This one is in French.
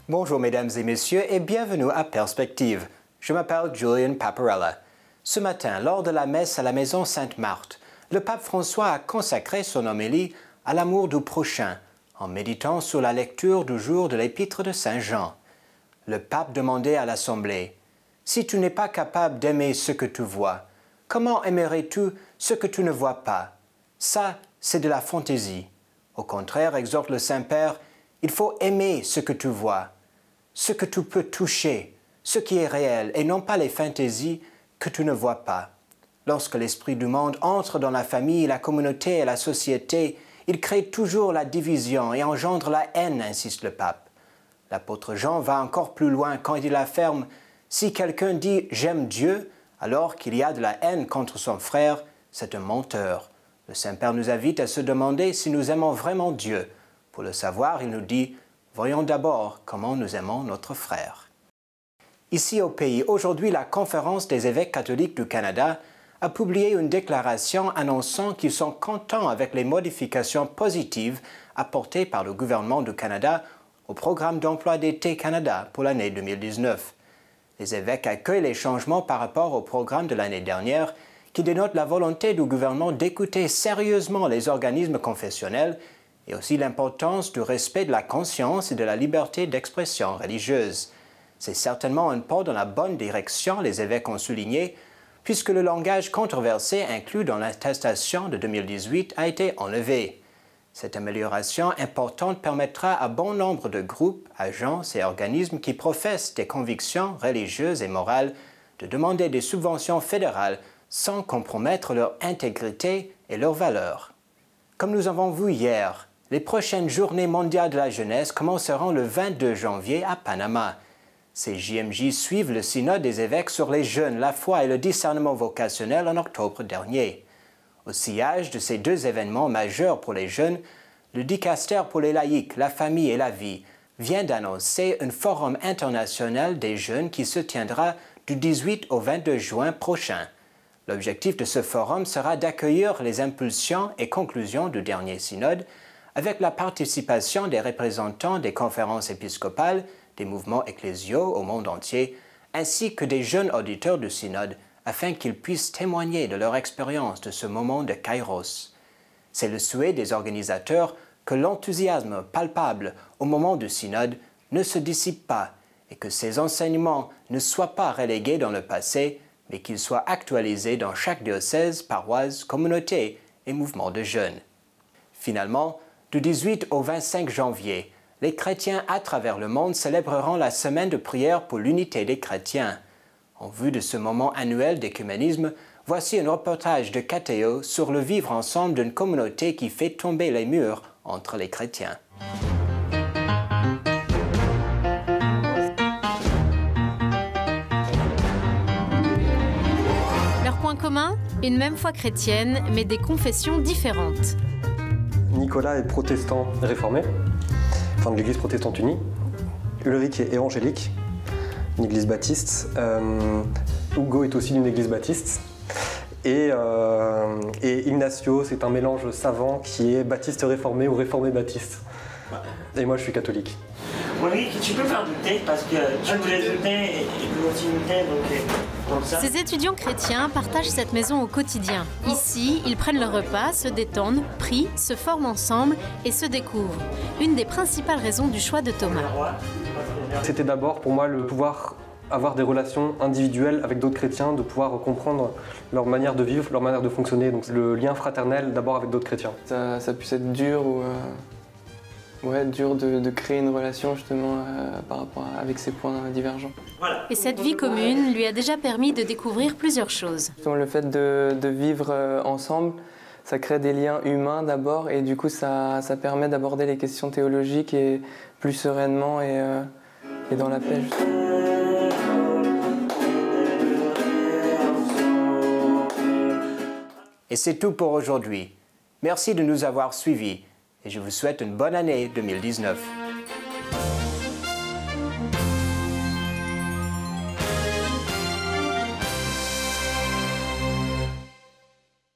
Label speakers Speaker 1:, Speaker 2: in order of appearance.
Speaker 1: Bonjour mesdames et messieurs et bienvenue à Perspective. Je m'appelle Julian Paparella. Ce matin, lors de la messe à la maison Sainte-Marthe, le pape François a consacré son homélie à l'amour du prochain, en méditant sur la lecture du jour de l'épître de Saint Jean. Le pape demandait à l'Assemblée « Si tu n'es pas capable d'aimer ce que tu vois, comment aimerais-tu ce que tu ne vois pas ?» Ça, c'est de la fantaisie. Au contraire, exhorte le Saint-Père, il faut aimer ce que tu vois, ce que tu peux toucher, ce qui est réel, et non pas les fantaisies que tu ne vois pas. Lorsque l'esprit du monde entre dans la famille, la communauté et la société, il crée toujours la division et engendre la haine, insiste le pape. L'apôtre Jean va encore plus loin quand il affirme « Si quelqu'un dit « j'aime Dieu » alors qu'il y a de la haine contre son frère, c'est un menteur. » Le Saint-Père nous invite à se demander si nous aimons vraiment Dieu. Pour le savoir, il nous dit « Voyons d'abord comment nous aimons notre frère. » Ici au pays, aujourd'hui, la Conférence des évêques catholiques du Canada a publié une déclaration annonçant qu'ils sont contents avec les modifications positives apportées par le gouvernement du Canada au programme d'emploi d'été Canada pour l'année 2019. Les évêques accueillent les changements par rapport au programme de l'année dernière qui dénote la volonté du gouvernement d'écouter sérieusement les organismes confessionnels et aussi l'importance du respect de la conscience et de la liberté d'expression religieuse. C'est certainement un pas dans la bonne direction, les évêques ont souligné, puisque le langage controversé inclus dans l'attestation de 2018 a été enlevé. Cette amélioration importante permettra à bon nombre de groupes, agences et organismes qui professent des convictions religieuses et morales de demander des subventions fédérales sans compromettre leur intégrité et leurs valeurs. Comme nous avons vu hier, les prochaines Journées mondiales de la jeunesse commenceront le 22 janvier à Panama. Ces JMJ suivent le synode des évêques sur les jeunes, la foi et le discernement vocationnel en octobre dernier. Au sillage de ces deux événements majeurs pour les jeunes, le Dicaster pour les laïcs, la famille et la vie vient d'annoncer un forum international des jeunes qui se tiendra du 18 au 22 juin prochain. L'objectif de ce forum sera d'accueillir les impulsions et conclusions du dernier synode avec la participation des représentants des conférences épiscopales, des mouvements ecclésiaux au monde entier, ainsi que des jeunes auditeurs du synode, afin qu'ils puissent témoigner de leur expérience de ce moment de Kairos. C'est le souhait des organisateurs que l'enthousiasme palpable au moment du synode ne se dissipe pas et que ces enseignements ne soient pas relégués dans le passé, mais qu'ils soient actualisés dans chaque diocèse, paroisse, communauté et mouvement de jeunes. Finalement, du 18 au 25 janvier, les chrétiens à travers le monde célébreront la semaine de prière pour l'unité des chrétiens. En vue de ce moment annuel d'écuménisme, voici un reportage de KTO sur le vivre ensemble d'une communauté qui fait tomber les murs entre les chrétiens.
Speaker 2: Leur point commun, une même foi chrétienne, mais des confessions différentes.
Speaker 3: Nicolas est protestant réformé, enfin de l'église protestante unie. Ulrich est évangélique, une église baptiste. Hugo est aussi d'une église baptiste. Et Ignacio, c'est un mélange savant qui est baptiste réformé ou réformé baptiste. Et moi, je suis catholique.
Speaker 4: Oui, tu peux faire douter parce que tu voulais douter et nous aussi douter, donc ça.
Speaker 2: Ces étudiants chrétiens partagent cette maison au quotidien. Ici, ils prennent leur repas, se détendent, prient, se forment ensemble et se découvrent. Une des principales raisons du choix de Thomas.
Speaker 3: C'était d'abord pour moi le pouvoir avoir des relations individuelles avec d'autres chrétiens, de pouvoir comprendre leur manière de vivre, leur manière de fonctionner. Donc le lien fraternel d'abord avec d'autres chrétiens.
Speaker 5: Ça puisse être dur ou dur de créer une relation justement par rapport avec ces points divergents.
Speaker 2: Et cette vie commune lui a déjà permis de découvrir plusieurs choses.
Speaker 5: Justement, le fait de vivre ensemble, ça crée des liens humains d'abord et du coup ça permet d'aborder les questions théologiques et plus sereinement et dans la paix.
Speaker 1: Et c'est tout pour aujourd'hui. Merci de nous avoir suivis et je vous souhaite une bonne année 2019.